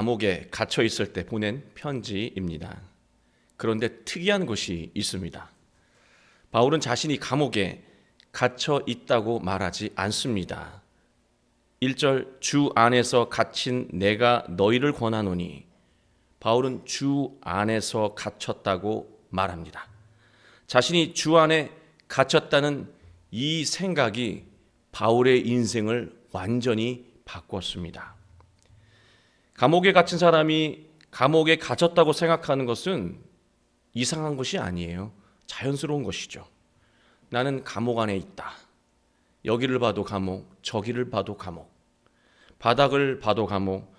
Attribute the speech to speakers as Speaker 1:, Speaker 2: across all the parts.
Speaker 1: 감옥에 갇혀 있을 때 보낸 편지입니다. 그런데 특이한 것이 있습니다. 바울은 자신이 감옥에 갇혀 있다고 말하지 않습니다. 1절 주 안에서 갇힌 내가 너희를 권하노니, 바울은 주 안에서 갇혔다고 말합니다. 자신이 주 안에 갇혔다는 이 생각이 바울의 인생을 완전히 바꿨습니다. 감옥에 갇힌 사람이 감옥에 갇혔다고 생각하는 것은 이상한 것이 아니에요. 자연스러운 것이죠. 나는 감옥 안에 있다. 여기를 봐도 감옥, 저기를 봐도 감옥, 바닥을 봐도 감옥,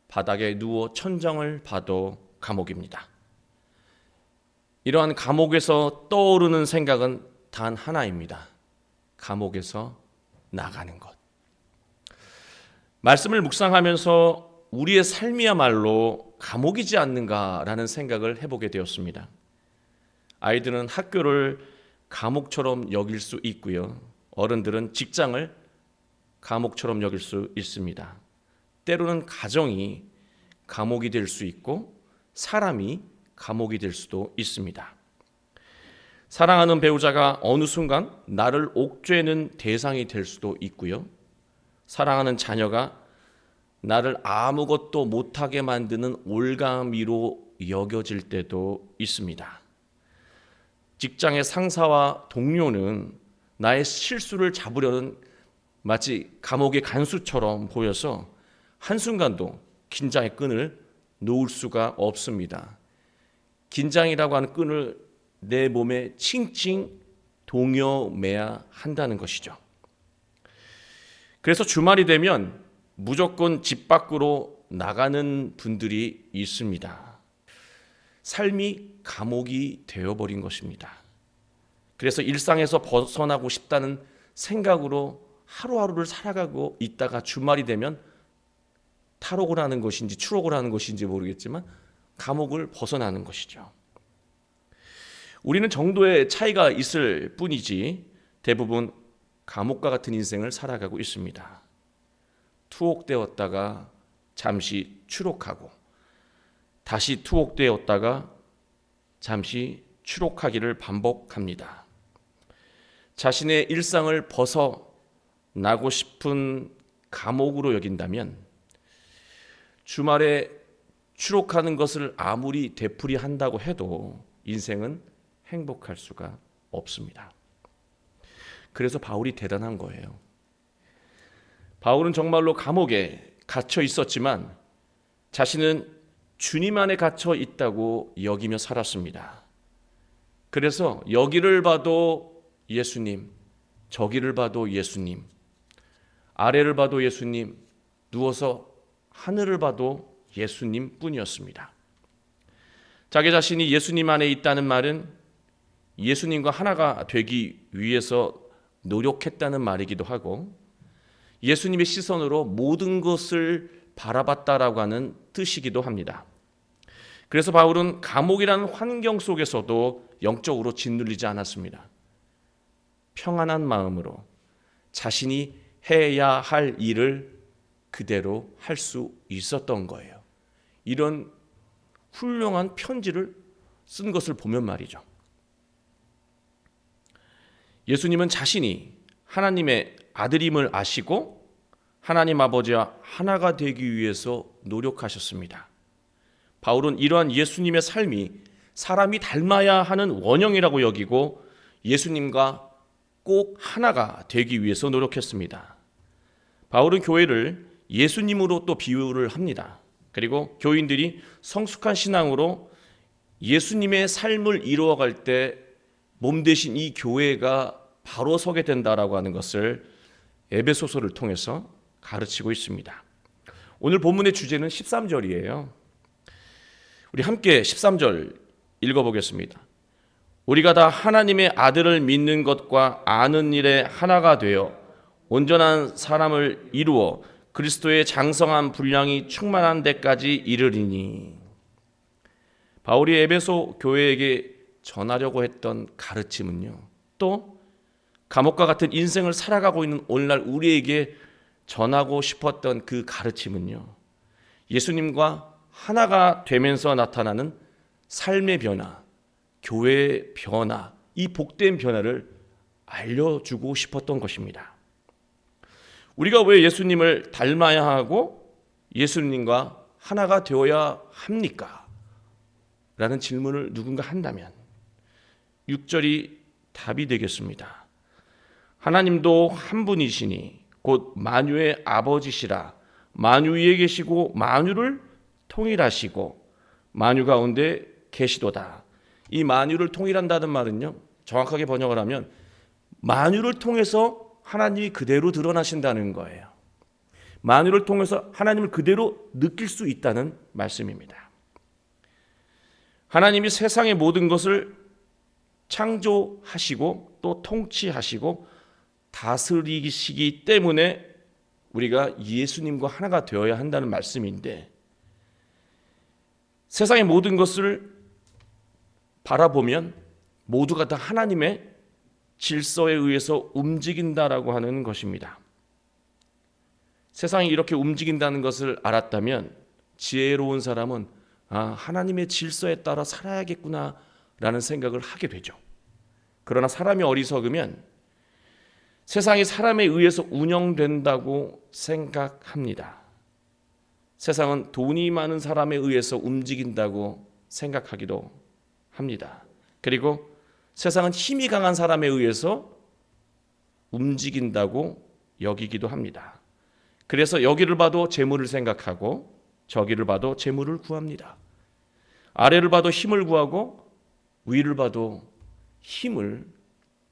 Speaker 1: 바닥에 누워 천장을 봐도 감옥입니다. 이러한 감옥에서 떠오르는 생각은 단 하나입니다. 감옥에서 나가는 것. 말씀을 묵상하면서 우리의 삶이야말로 감옥이지 않는가라는 생각을 해보게 되었습니다. 아이들은 학교를 감옥처럼 여길 수 있고요. 어른들은 직장을 감옥처럼 여길 수 있습니다. 때로는 가정이 감옥이 될 수 있고 사람이 감옥이 될 수도 있습니다. 사랑하는 배우자가 어느 순간 나를 옥죄는 대상이 될 수도 있고요. 사랑하는 자녀가 나를 아무것도 못하게 만드는 올가미로 여겨질 때도 있습니다. 직장의 상사와 동료는 나의 실수를 잡으려는 마치 감옥의 간수처럼 보여서 한순간도 긴장의 끈을 놓을 수가 없습니다. 긴장이라고 하는 끈을 내 몸에 칭칭 동여매야 한다는 것이죠. 그래서 주말이 되면 무조건 집 밖으로 나가는 분들이 있습니다. 삶이 감옥이 되어버린 것입니다. 그래서 일상에서 벗어나고 싶다는 생각으로 하루하루를 살아가고 있다가 주말이 되면 탈옥을 하는 것인지 추록을 하는 것인지 모르겠지만 감옥을 벗어나는 것이죠. 우리는 정도의 차이가 있을 뿐이지 대부분 감옥과 같은 인생을 살아가고 있습니다. 투옥되었다가 잠시 추록하고 다시 투옥되었다가 잠시 추록하기를 반복합니다. 자신의 일상을 벗어나고 싶은 감옥으로 여긴다면 주말에 추록하는 것을 아무리 되풀이한다고 해도 인생은 행복할 수가 없습니다. 그래서 바울이 대단한 거예요. 바울은 정말로 감옥에 갇혀 있었지만 자신은 주님 안에 갇혀 있다고 여기며 살았습니다. 그래서 여기를 봐도 예수님, 저기를 봐도 예수님, 아래를 봐도 예수님, 누워서 하늘을 봐도 예수님 뿐이었습니다. 자기 자신이 예수님 안에 있다는 말은 예수님과 하나가 되기 위해서 노력했다는 말이기도 하고 예수님의 시선으로 모든 것을 바라봤다라고 하는 뜻이기도 합니다. 그래서 바울은 감옥이라는 환경 속에서도 영적으로 짓눌리지 않았습니다. 평안한 마음으로 자신이 해야 할 일을 그대로 할 수 있었던 거예요. 이런 훌륭한 편지를 쓴 것을 보면 말이죠. 예수님은 자신이 하나님의 아들임을 아시고 하나님 아버지와 하나가 되기 위해서 노력하셨습니다. 바울은 이러한 예수님의 삶이 사람이 닮아야 하는 원형이라고 여기고 예수님과 꼭 하나가 되기 위해서 노력했습니다. 바울은 교회를 예수님으로 또 비유를 합니다. 그리고 교인들이 성숙한 신앙으로 예수님의 삶을 이루어갈 때 몸 대신 이 교회가 바로 서게 된다라고 하는 것을 에베소서를 통해서 가르치고 있습니다. 오늘 본문의 주제는 13절이에요. 우리 함께 13절 읽어보겠습니다. 우리가 다 하나님의 아들을 믿는 것과 아는 일에 하나가 되어 온전한 사람을 이루어 그리스도의 장성한 분량이 충만한 데까지 이르리니. 바울이 에베소 교회에게 전하려고 했던 가르침은요, 또 감옥과 같은 인생을 살아가고 있는 오늘날 우리에게 전하고 싶었던 그 가르침은요, 예수님과 하나가 되면서 나타나는 삶의 변화, 교회의 변화, 이 복된 변화를 알려주고 싶었던 것입니다. 우리가 왜 예수님을 닮아야 하고 예수님과 하나가 되어야 합니까? 라는 질문을 누군가 한다면 6절이 답이 되겠습니다. 하나님도 한 분이시니 곧 만유의 아버지시라. 만유 위에 계시고 만유를 통일하시고 만유 가운데 계시도다. 이 만유를 통일한다는 말은요, 정확하게 번역을 하면 만유를 통해서 하나님이 그대로 드러나신다는 거예요. 만유를 통해서 하나님을 그대로 느낄 수 있다는 말씀입니다. 하나님이 세상의 모든 것을 창조하시고 또 통치하시고 다스리시기 때문에 우리가 예수님과 하나가 되어야 한다는 말씀인데, 세상의 모든 것을 바라보면 모두가 다 하나님의 질서에 의해서 움직인다라고 하는 것입니다. 세상이 이렇게 움직인다는 것을 알았다면 지혜로운 사람은 하나님의 질서에 따라 살아야겠구나 라는 생각을 하게 되죠. 그러나 사람이 어리석으면 세상이 사람에 의해서 운영된다고 생각합니다. 세상은 돈이 많은 사람에 의해서 움직인다고 생각하기도 합니다. 그리고 세상은 힘이 강한 사람에 의해서 움직인다고 여기기도 합니다. 그래서 여기를 봐도 재물을 생각하고 저기를 봐도 재물을 구합니다. 아래를 봐도 힘을 구하고 위를 봐도 힘을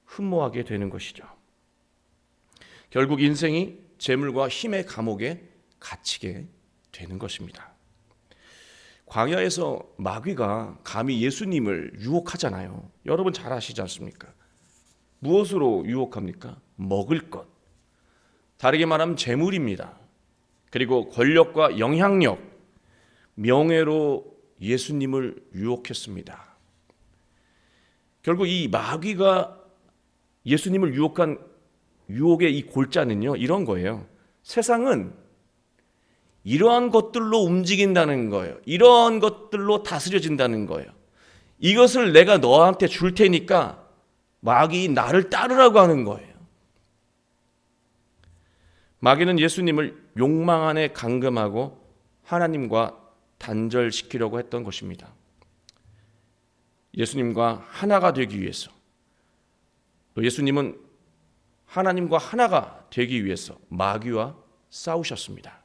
Speaker 1: 흠모하게 되는 것이죠. 결국 인생이 재물과 힘의 감옥에 갇히게 되는 것입니다. 광야에서 마귀가 감히 예수님을 유혹하잖아요. 여러분 잘 아시지 않습니까? 무엇으로 유혹합니까? 먹을 것. 다르게 말하면 재물입니다. 그리고 권력과 영향력, 명예로 예수님을 유혹했습니다. 결국 이 마귀가 예수님을 유혹한 유혹의 이 골자는요, 이런 거예요. 세상은 이러한 것들로 움직인다는 거예요. 이러한 것들로 다스려진다는 거예요. 이것을 내가 너한테 줄 테니까 마귀 나를 따르라고 하는 거예요. 마귀는 예수님을 욕망 안에 감금하고 하나님과 단절시키려고 했던 것입니다. 예수님과 하나가 되기 위해서, 또 예수님은 하나님과 하나가 되기 위해서 마귀와 싸우셨습니다.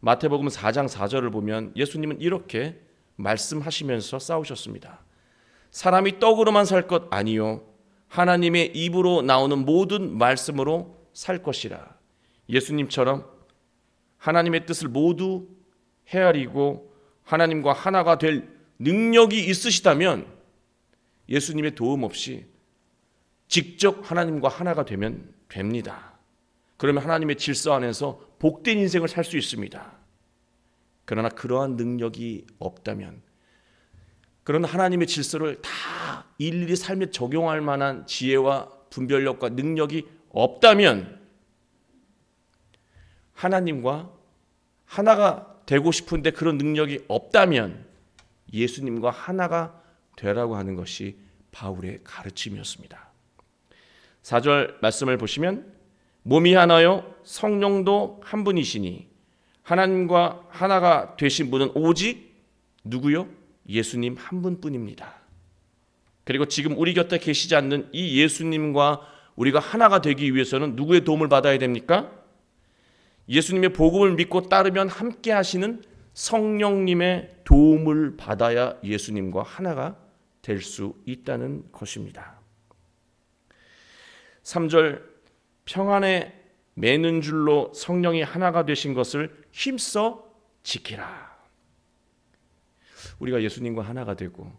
Speaker 1: 마태복음 4장 4절을 보면 예수님은 이렇게 말씀하시면서 싸우셨습니다. 사람이 떡으로만 살 것 아니요 하나님의 입으로 나오는 모든 말씀으로 살 것이라. 예수님처럼 하나님의 뜻을 모두 헤아리고 하나님과 하나가 될 능력이 있으시다면 예수님의 도움 없이 직접 하나님과 하나가 되면 됩니다. 그러면 하나님의 질서 안에서 복된 인생을 살 수 있습니다. 그러나 그러한 능력이 없다면, 그런 하나님의 질서를 다 일일이 삶에 적용할 만한 지혜와 분별력과 능력이 없다면, 하나님과 하나가 되고 싶은데 그런 능력이 없다면 예수님과 하나가 되라고 하는 것이 바울의 가르침이었습니다. 4절 말씀을 보시면 몸이 하나요 성령도 한 분이시니 하나님과 하나가 되신 분은 오직 누구요? 예수님 한 분뿐입니다. 그리고 지금 우리 곁에 계시지 않는 이 예수님과 우리가 하나가 되기 위해서는 누구의 도움을 받아야 됩니까? 예수님의 복음을 믿고 따르면 함께 하시는 성령님의 도움을 받아야 예수님과 하나가 될 수 있다는 것입니다. 3절 평안에 매는 줄로 성령이 하나가 되신 것을 힘써 지키라. 우리가 예수님과 하나가 되고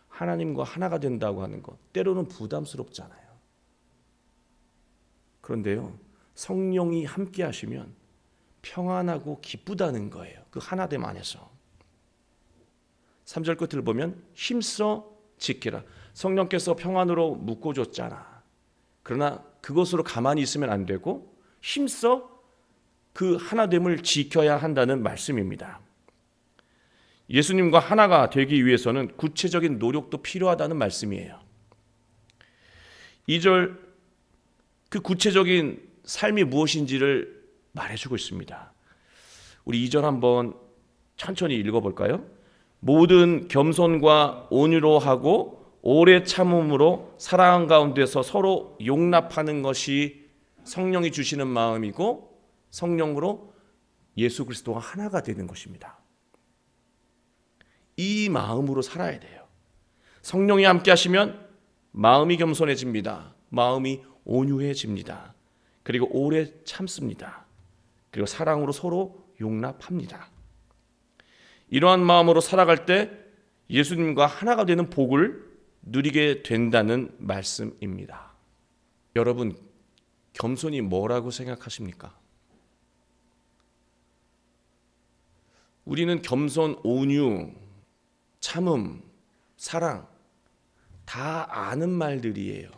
Speaker 1: 하나님과 하나가 된다고 하는 것 때로는 부담스럽잖아요. 그런데요, 성령이 함께 하시면 평안하고 기쁘다는 거예요. 그 하나됨 안에서. 3절 끝을 보면 힘써 지키라. 성령께서 평안으로 묶어줬잖아. 그러나 그것으로 가만히 있으면 안 되고 힘써 그 하나됨을 지켜야 한다는 말씀입니다. 예수님과 하나가 되기 위해서는 구체적인 노력도 필요하다는 말씀이에요. 2절 그 구체적인 삶이 무엇인지를 말해주고 있습니다. 우리 2절 한번 천천히 읽어볼까요? 모든 겸손과 온유로 하고 오래 참음으로 사랑 가운데서 서로 용납하는 것이 성령이 주시는 마음이고 성령으로 예수 그리스도와 하나가 되는 것입니다. 이 마음으로 살아야 돼요. 성령이 함께 하시면 마음이 겸손해집니다. 마음이 온유해집니다. 그리고 오래 참습니다. 그리고 사랑으로 서로 용납합니다. 이러한 마음으로 살아갈 때 예수님과 하나가 되는 복을 누리게 된다는 말씀입니다. 여러분, 겸손이 뭐라고 생각하십니까? 우리는 겸손, 온유, 참음, 사랑 다 아는 말들이에요.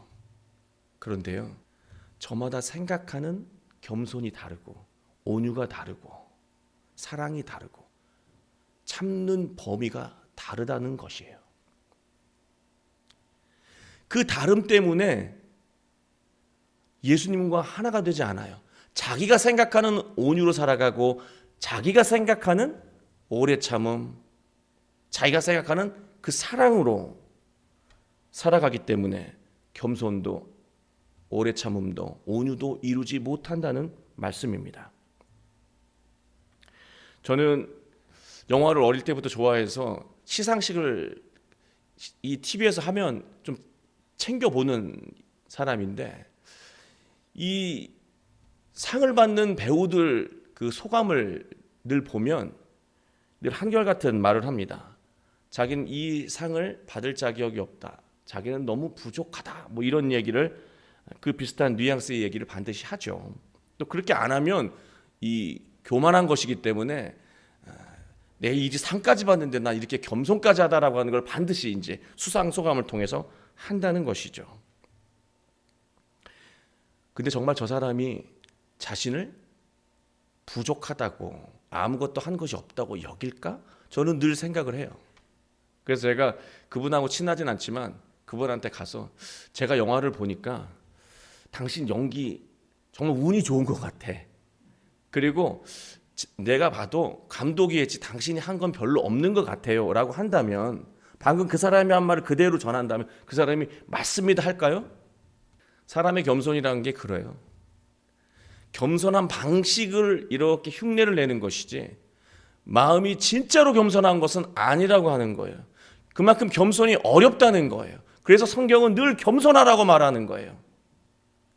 Speaker 1: 그런데요, 저마다 생각하는 겸손이 다르고 온유가 다르고 사랑이 다르고 참는 범위가 다르다는 것이에요. 그 다름 때문에 예수님과 하나가 되지 않아요. 자기가 생각하는 온유로 살아가고 자기가 생각하는 오래 참음, 자기가 생각하는 그 사랑으로 살아가기 때문에 겸손도 오래 참음도 온유도 이루지 못한다는 말씀입니다. 저는 영화를 어릴 때부터 좋아해서 시상식을 이 TV에서 하면 좀 챙겨보는 사람인데 이 상을 받는 배우들 그 소감을 늘 보면 늘 한결같은 말을 합니다. 자기는 이 상을 받을 자격이 없다. 자기는 너무 부족하다. 뭐 이런 얘기를 그 비슷한 뉘앙스의 얘기를 반드시 하죠. 또 그렇게 안 하면 이 교만한 것이기 때문에 내 일이 상까지 받는데 나 이렇게 겸손까지 하다라고 하는 걸 반드시 이제 수상 소감을 통해서 한다는 것이죠. 근데 정말 저 사람이 자신을 부족하다고 아무것도 한 것이 없다고 여길까? 저는 늘 생각을 해요. 그래서 제가 그분하고 친하진 않지만 그분한테 가서 제가 영화를 보니까 당신 연기 정말 운이 좋은 것 같아. 그리고 내가 봐도 감독이 했지 당신이 한 건 별로 없는 것 같아요 라고 한다면 방금 그 사람이 한 말을 그대로 전한다면 그 사람이 맞습니다 할까요? 사람의 겸손이라는 게 그래요. 겸손한 방식을 이렇게 흉내를 내는 것이지 마음이 진짜로 겸손한 것은 아니라고 하는 거예요. 그만큼 겸손이 어렵다는 거예요. 그래서 성경은 늘 겸손하라고 말하는 거예요.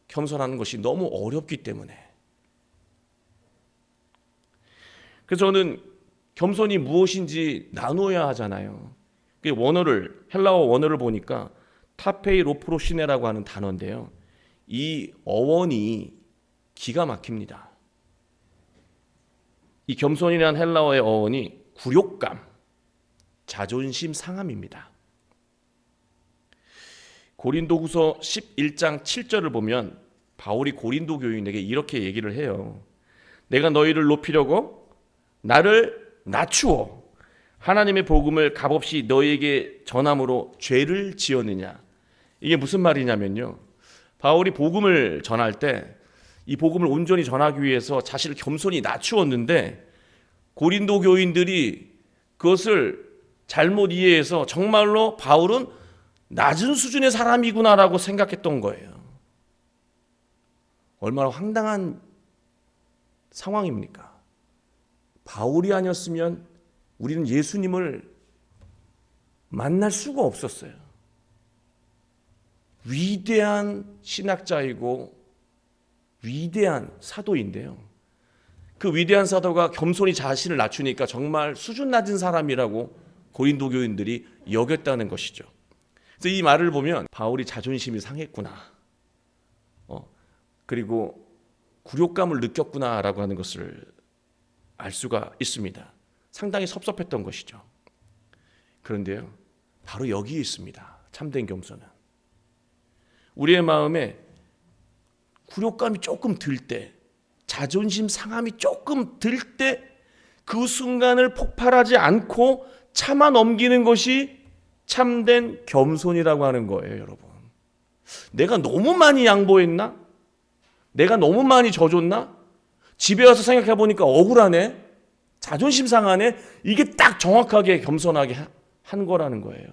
Speaker 1: 겸손하는 것이 너무 어렵기 때문에. 그래서 저는 겸손이 무엇인지 나누어야 하잖아요. 헬라어 원어를 보니까 타페이로프로시네라고 하는 단어인데요. 이 어원이 기가 막힙니다. 이 겸손이라는 헬라어의 어원이 굴욕감, 자존심 상함입니다. 고린도후서 11장 7절을 보면 바울이 고린도 교인에게 이렇게 얘기를 해요. 내가 너희를 높이려고 나를 낮추어 하나님의 복음을 값없이 너희에게 전함으로 죄를 지었느냐. 이게 무슨 말이냐면요. 바울이 복음을 전할 때 이 복음을 온전히 전하기 위해서 자신을 겸손히 낮추었는데 고린도 교인들이 그것을 잘못 이해해서 정말로 바울은 낮은 수준의 사람이구나라고 생각했던 거예요. 얼마나 황당한 상황입니까? 바울이 아니었으면 우리는 예수님을 만날 수가 없었어요. 위대한 신학자이고 위대한 사도인데요. 그 위대한 사도가 겸손히 자신을 낮추니까 정말 수준 낮은 사람이라고 고린도 교인들이 여겼다는 것이죠. 그래서 이 말을 보면 바울이 자존심이 상했구나. 그리고 굴욕감을 느꼈구나라고 하는 것을 알 수가 있습니다. 상당히 섭섭했던 것이죠. 그런데요, 바로 여기에 있습니다. 참된 겸손은. 우리의 마음에 굴욕감이 조금 들 때, 자존심 상함이 조금 들 때 그 순간을 폭발하지 않고 참아 넘기는 것이 참된 겸손이라고 하는 거예요, 여러분. 내가 너무 많이 양보했나? 내가 너무 많이 져줬나? 집에 와서 생각해 보니까 억울하네. 자존심 상하네. 이게 딱 정확하게 겸손하게 한 거라는 거예요.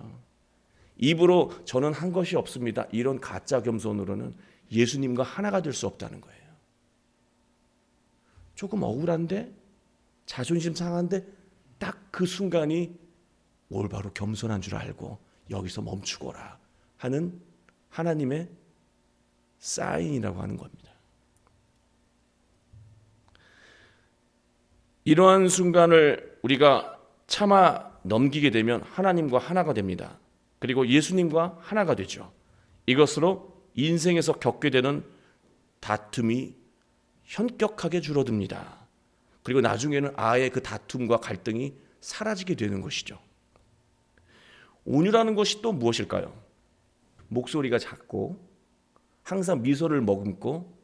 Speaker 1: 입으로 저는 한 것이 없습니다. 이런 가짜 겸손으로는 예수님과 하나가 될 수 없다는 거예요. 조금 억울한데, 자존심 상한데 딱 그 순간이 올바로 겸손한 줄 알고 여기서 멈추거라 하는 하나님의 사인이라고 하는 겁니다. 이러한 순간을 우리가 참아 넘기게 되면 하나님과 하나가 됩니다. 그리고 예수님과 하나가 되죠. 이것으로 인생에서 겪게 되는 다툼이 현격하게 줄어듭니다. 그리고 나중에는 아예 그 다툼과 갈등이 사라지게 되는 것이죠. 온유라는 것이 또 무엇일까요? 목소리가 작고 항상 미소를 머금고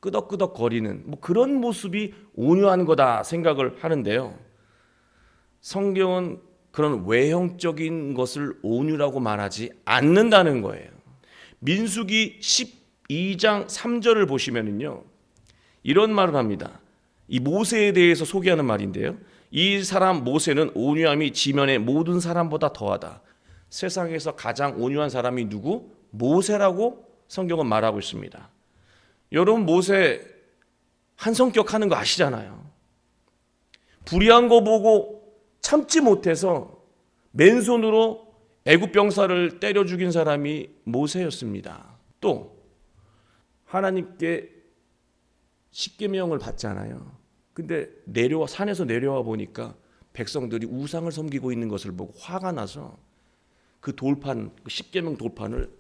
Speaker 1: 끄덕끄덕거리는 그런 모습이 온유한 거다 생각을 하는데요. 성경은 그런 외형적인 것을 온유라고 말하지 않는다는 거예요. 민수기 12장 3절을 보시면은요, 이런 말을 합니다. 이 모세에 대해서 소개하는 말인데요. 이 사람 모세는 온유함이 지면의 모든 사람보다 더하다. 세상에서 가장 온유한 사람이 누구? 모세라고 성경은 말하고 있습니다. 여러분, 모세 한 성격 하는 거 아시잖아요. 불의한 거 보고 참지 못해서 맨손으로 애굽 병사를 때려 죽인 사람이 모세였습니다. 또 하나님께 십계명을 받잖아요. 근데 산에서 내려와 보니까 백성들이 우상을 섬기고 있는 것을 보고 화가 나서 그 돌판, 그 십계명 돌판을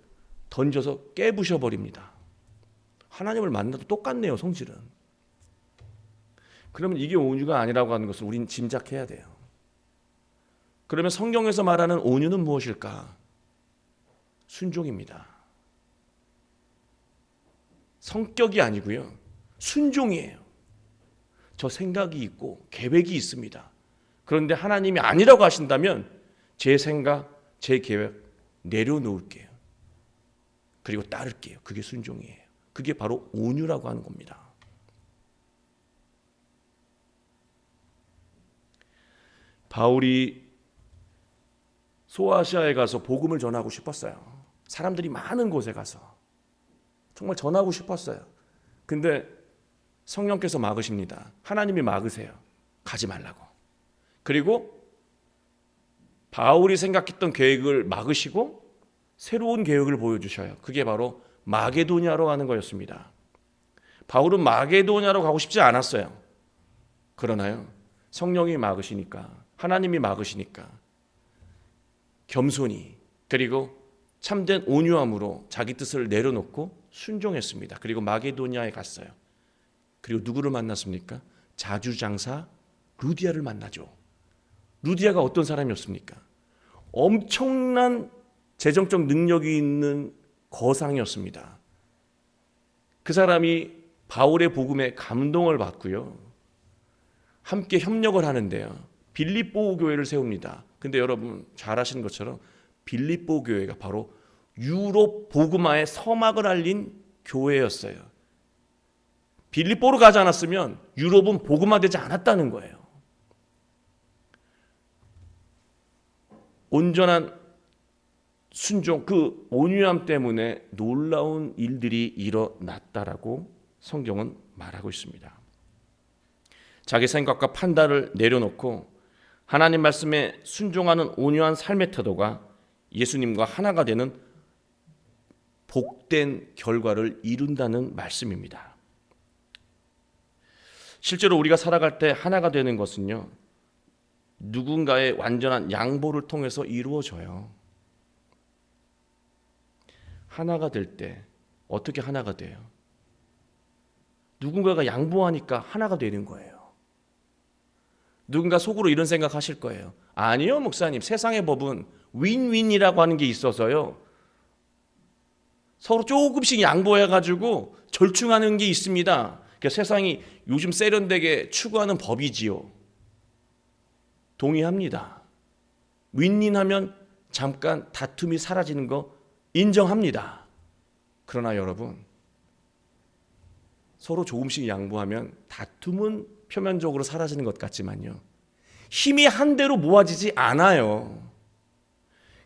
Speaker 1: 던져서 깨부셔 버립니다. 하나님을 만나도 똑같네요, 성질은. 그러면 이게 온유가 아니라고 하는 것을 우리는 짐작해야 돼요. 그러면 성경에서 말하는 온유는 무엇일까? 순종입니다. 성격이 아니고요, 순종이에요. 저 생각이 있고 계획이 있습니다. 그런데 하나님이 아니라고 하신다면 제 생각, 제 계획 내려놓을게요. 그리고 따를게요. 그게 순종이에요. 그게 바로 온유라고 하는 겁니다. 바울이 소아시아에 가서 복음을 전하고 싶었어요. 사람들이 많은 곳에 가서 정말 전하고 싶었어요. 근데 성령께서 막으십니다. 하나님이 막으세요. 가지 말라고. 그리고 바울이 생각했던 계획을 막으시고 새로운 계획을 보여주셔요. 그게 바로 마게도냐로 가는 거였습니다. 바울은 마게도냐로 가고 싶지 않았어요. 그러나요, 성령이 막으시니까, 하나님이 막으시니까 겸손히 그리고 참된 온유함으로 자기 뜻을 내려놓고 순종했습니다. 그리고 마게도냐에 갔어요. 그리고 누구를 만났습니까? 자주장사 루디아를 만나죠. 루디아가 어떤 사람이었습니까? 엄청난 재정적 능력이 있는 거상이었습니다. 그 사람이 바울의 복음에 감동을 받고요, 함께 협력을 하는데요, 빌립보 교회를 세웁니다. 근데 여러분 잘 아시는 것처럼 빌립보 교회가 바로 유럽 복음화의 서막을 알린 교회였어요. 빌립보로 가지 않았으면 유럽은 복음화되지 않았다는 거예요. 온전한 순종, 그 온유함 때문에 놀라운 일들이 일어났다라고 성경은 말하고 있습니다. 자기 생각과 판단을 내려놓고 하나님 말씀에 순종하는 온유한 삶의 태도가 예수님과 하나가 되는 복된 결과를 이룬다는 말씀입니다. 실제로 우리가 살아갈 때 하나가 되는 것은요, 누군가의 완전한 양보를 통해서 이루어져요. 하나가 될 때 어떻게 하나가 돼요? 누군가가 양보하니까 하나가 되는 거예요. 누군가 속으로 이런 생각하실 거예요. 아니요, 목사님, 세상의 법은 윈윈이라고 하는 게 있어서요, 서로 조금씩 양보해가지고 절충하는 게 있습니다. 그러니까 세상이 요즘 세련되게 추구하는 법이지요. 동의합니다. 윈윈하면 잠깐 다툼이 사라지는 거 인정합니다. 그러나 여러분, 서로 조금씩 양보하면 다툼은 표면적으로 사라지는 것 같지만요, 힘이 한대로 모아지지 않아요.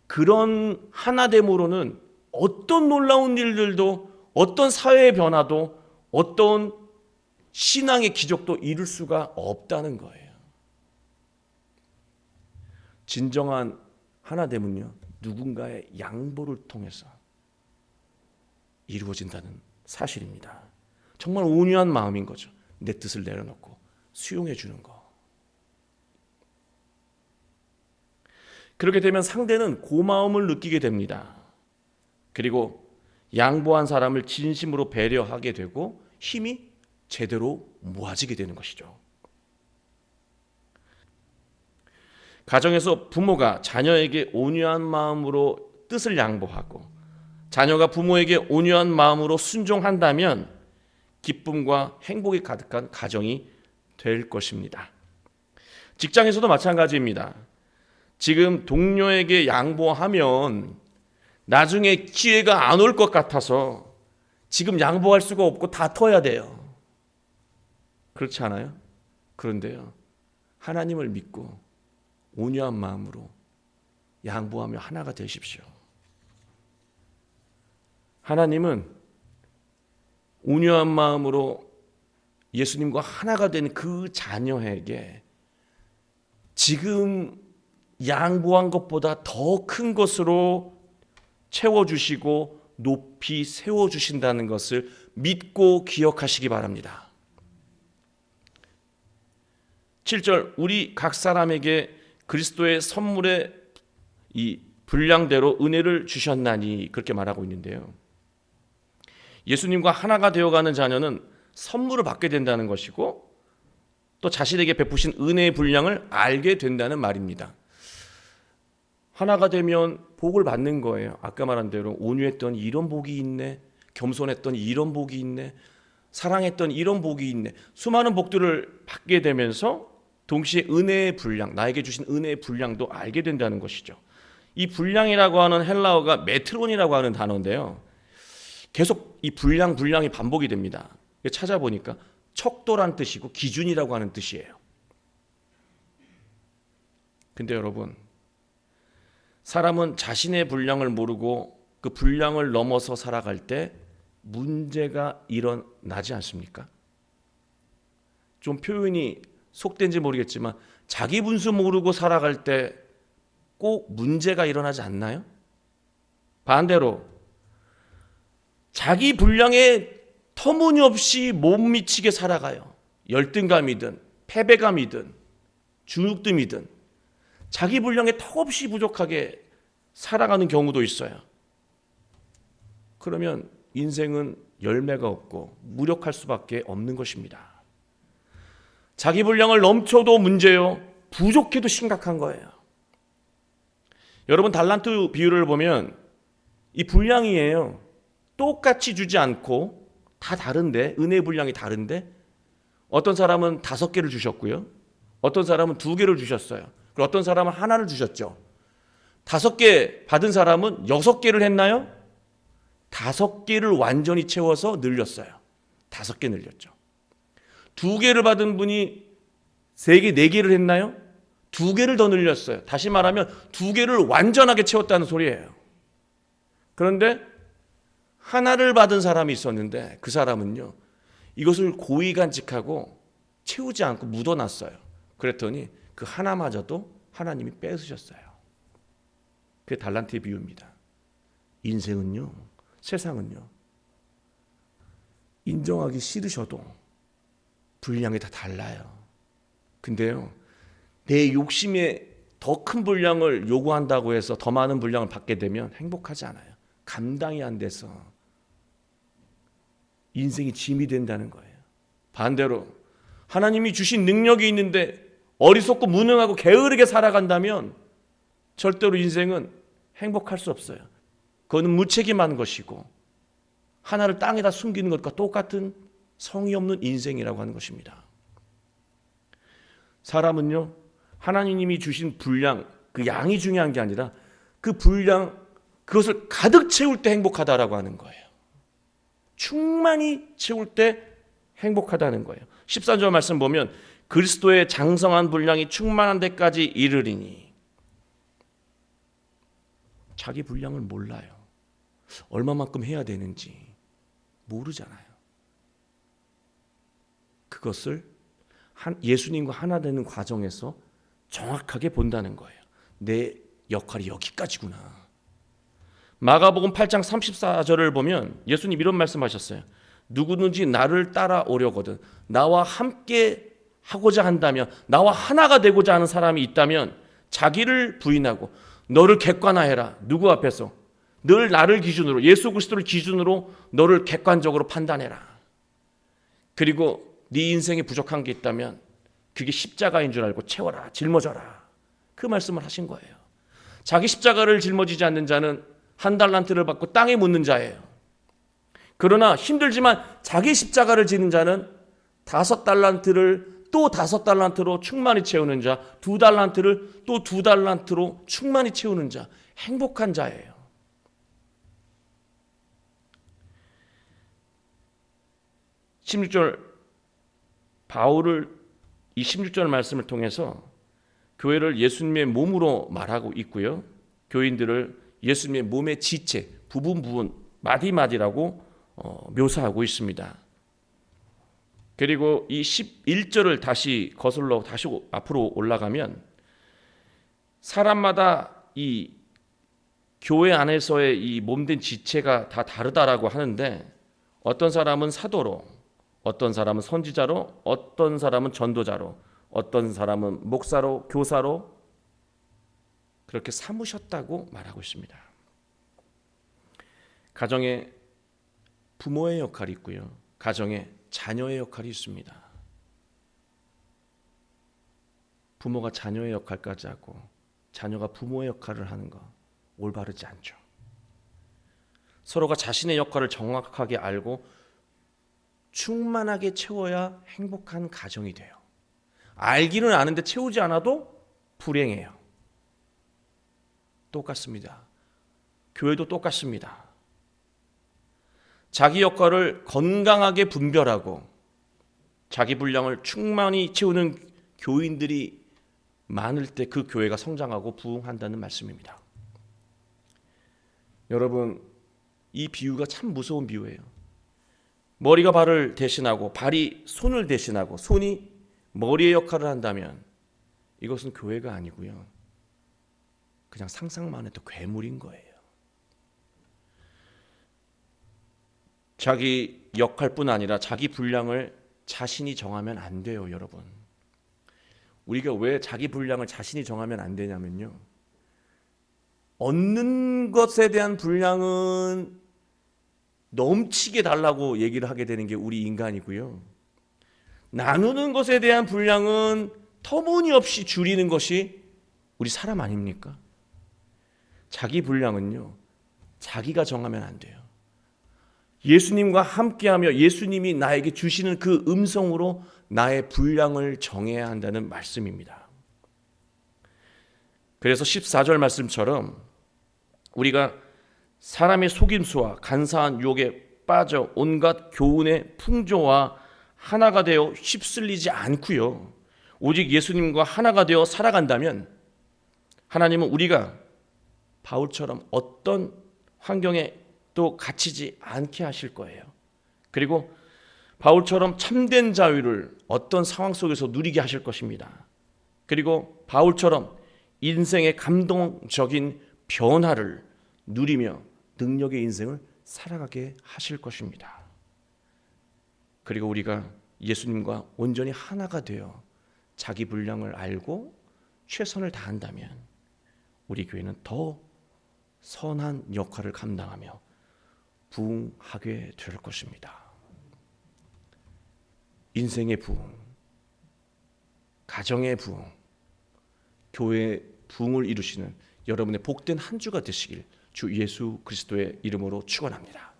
Speaker 1: 그런 하나됨으로는 어떤 놀라운 일들도, 어떤 사회의 변화도, 어떤 신앙의 기적도 이룰 수가 없다는 거예요. 진정한 하나됨은요, 누군가의 양보를 통해서 이루어진다는 사실입니다. 정말 온유한 마음인 거죠. 내 뜻을 내려놓고 수용해 주는 거. 그렇게 되면 상대는 고마움을 느끼게 됩니다. 그리고 양보한 사람을 진심으로 배려하게 되고 힘이 제대로 모아지게 되는 것이죠. 가정에서 부모가 자녀에게 온유한 마음으로 뜻을 양보하고 자녀가 부모에게 온유한 마음으로 순종한다면 기쁨과 행복이 가득한 가정이 될 것입니다. 직장에서도 마찬가지입니다. 지금 동료에게 양보하면 나중에 기회가 안 올 것 같아서 지금 양보할 수가 없고 다퉈야 돼요. 그렇지 않아요? 그런데요, 하나님을 믿고 온유한 마음으로 양보하며 하나가 되십시오. 하나님은 온유한 마음으로 예수님과 하나가 된 그 자녀에게 지금 양보한 것보다 더 큰 것으로 채워주시고 높이 세워주신다는 것을 믿고 기억하시기 바랍니다. 7절, 우리 각 사람에게 그리스도의 선물의 이 분량대로 은혜를 주셨나니, 그렇게 말하고 있는데요, 예수님과 하나가 되어가는 자녀는 선물을 받게 된다는 것이고 또 자신에게 베푸신 은혜의 분량을 알게 된다는 말입니다. 하나가 되면 복을 받는 거예요. 아까 말한 대로 온유했던 이런 복이 있네, 겸손했던 이런 복이 있네, 사랑했던 이런 복이 있네, 수많은 복들을 받게 되면서 동시에 은혜의 분량, 나에게 주신 은혜의 분량도 알게 된다는 것이죠. 이 분량이라고 하는 헬라어가 메트론이라고 하는 단어인데요, 계속 이 분량이 반복이 됩니다. 찾아보니까 척도란 뜻이고 기준이라고 하는 뜻이에요. 근데 여러분, 사람은 자신의 분량을 모르고 그 분량을 넘어서 살아갈 때 문제가 일어나지 않습니까? 좀 표현이 속된지 모르겠지만 자기 분수 모르고 살아갈 때 꼭 문제가 일어나지 않나요? 반대로 자기 분량에 터무니없이 못 미치게 살아가요. 열등감이든 패배감이든 주눅듦이든 자기 분량에 턱없이 부족하게 살아가는 경우도 있어요. 그러면 인생은 열매가 없고 무력할 수밖에 없는 것입니다. 자기 분량을 넘쳐도 문제요, 부족해도 심각한 거예요. 여러분, 달란트 비유를 보면 이 분량이에요. 똑같이 주지 않고 다 다른데, 은혜의 분량이 다른데 어떤 사람은 5개를 주셨고요, 어떤 사람은 2개를 주셨어요. 그리고 어떤 사람은 하나를 주셨죠. 5개 받은 사람은 6개를 했나요? 5개를 완전히 채워서 늘렸어요. 5개 늘렸죠. 2개를 받은 분이 3개, 4개를 했나요? 2개를 더 늘렸어요. 다시 말하면 2개를 완전하게 채웠다는 소리예요. 그런데 하나를 받은 사람이 있었는데 그 사람은요, 이것을 고의간직하고 채우지 않고 묻어놨어요. 그랬더니 그 하나마저도 하나님이 뺏으셨어요. 그게 달란트의 비유입니다. 인생은요, 세상은요, 인정하기 싫으셔도 분량이 다 달라요. 근데요, 내 욕심에 더 큰 분량을 요구한다고 해서 더 많은 분량을 받게 되면 행복하지 않아요. 감당이 안 돼서 인생이 짐이 된다는 거예요. 반대로 하나님이 주신 능력이 있는데 어리석고 무능하고 게으르게 살아간다면 절대로 인생은 행복할 수 없어요. 그거는 무책임한 것이고 하나를 땅에다 숨기는 것과 똑같은 성의 없는 인생이라고 하는 것입니다. 사람은요, 하나님이 주신 분량, 그 양이 중요한 게 아니라 그 분량, 그것을 가득 채울 때 행복하다라고 하는 거예요. 충만히 채울 때 행복하다는 거예요. 14절 말씀 보면 그리스도의 장성한 분량이 충만한 데까지 이르리니. 자기 분량을 몰라요. 얼마만큼 해야 되는지 모르잖아요. 그것을 예수님과 하나 되는 과정에서 정확하게 본다는 거예요. 내 역할이 여기까지구나. 마가복음 8장 34절을 보면 예수님 이런 말씀하셨어요. 누구든지 나를 따라오려거든 나와 함께 하고자 한다면, 나와 하나가 되고자 하는 사람이 있다면 자기를 부인하고 너를 객관화해라. 누구 앞에서? 늘 나를 기준으로, 예수 그리스도를 기준으로 너를 객관적으로 판단해라. 그리고 네 인생에 부족한 게 있다면 그게 십자가인 줄 알고 채워라, 짊어져라. 그 말씀을 하신 거예요. 자기 십자가를 짊어지지 않는 자는 1달란트를 받고 땅에 묻는 자예요. 그러나 힘들지만 자기 십자가를 지는 자는 5달란트를 또 5달란트로 충만히 채우는 자, 2달란트를 또 2달란트로 충만히 채우는 자, 행복한 자예요. 바울을 이 16절 말씀을 통해서 교회를 예수님의 몸으로 말하고 있고요. 교인들을 예수님의 몸의 지체, 부분 마디마디라고 묘사하고 있습니다. 그리고 이 11절을 다시 거슬러 다시 앞으로 올라가면 사람마다 이 교회 안에서의 이 몸된 지체가 다 다르다라고 하는데, 어떤 사람은 사도로, 어떤 사람은 선지자로, 어떤 사람은 전도자로, 어떤 사람은 목사로, 교사로 그렇게 삼으셨다고 말하고 있습니다. 가정에 부모의 역할이 있고요. 가정에 자녀의 역할이 있습니다. 부모가 자녀의 역할까지 하고 자녀가 부모의 역할을 하는 거 올바르지 않죠. 서로가 자신의 역할을 정확하게 알고 충만하게 채워야 행복한 가정이 돼요. 알기는 아는데 채우지 않아도 불행해요. 똑같습니다. 교회도 똑같습니다. 자기 역할을 건강하게 분별하고 자기 분량을 충만히 채우는 교인들이 많을 때 그 교회가 성장하고 부흥한다는 말씀입니다. 여러분, 이 비유가 참 무서운 비유예요. 머리가 발을 대신하고 발이 손을 대신하고 손이 머리의 역할을 한다면 이것은 교회가 아니고요. 그냥 상상만 해도 괴물인 거예요. 자기 역할뿐 아니라 자기 분량을 자신이 정하면 안 돼요, 여러분. 우리가 왜 자기 분량을 자신이 정하면 안 되냐면요. 얻는 것에 대한 분량은 넘치게 달라고 얘기를 하게 되는 게 우리 인간이고요. 나누는 것에 대한 분량은 터무니없이 줄이는 것이 우리 사람 아닙니까? 자기 분량은요, 자기가 정하면 안 돼요. 예수님과 함께하며 예수님이 나에게 주시는 그 음성으로 나의 분량을 정해야 한다는 말씀입니다. 그래서 14절 말씀처럼 우리가 사람의 속임수와 간사한 유혹에 빠져 온갖 교훈의 풍조와 하나가 되어 휩쓸리지 않고요. 오직 예수님과 하나가 되어 살아간다면 하나님은 우리가 바울처럼 어떤 환경에 또 갇히지 않게 하실 거예요. 그리고 바울처럼 참된 자유를 어떤 상황 속에서 누리게 하실 것입니다. 그리고 바울처럼 인생의 감동적인 변화를 누리며 능력의 인생을 살아가게 하실 것입니다. 그리고 우리가 예수님과 온전히 하나가 되어 자기 분량을 알고 최선을 다한다면 우리 교회는 더 선한 역할을 감당하며 부흥하게 될 것입니다. 인생의 부흥, 가정의 부흥, 교회의 부흥을 이루시는 여러분의 복된 한 주가 되시길 주 예수 그리스도의 이름으로 축원합니다.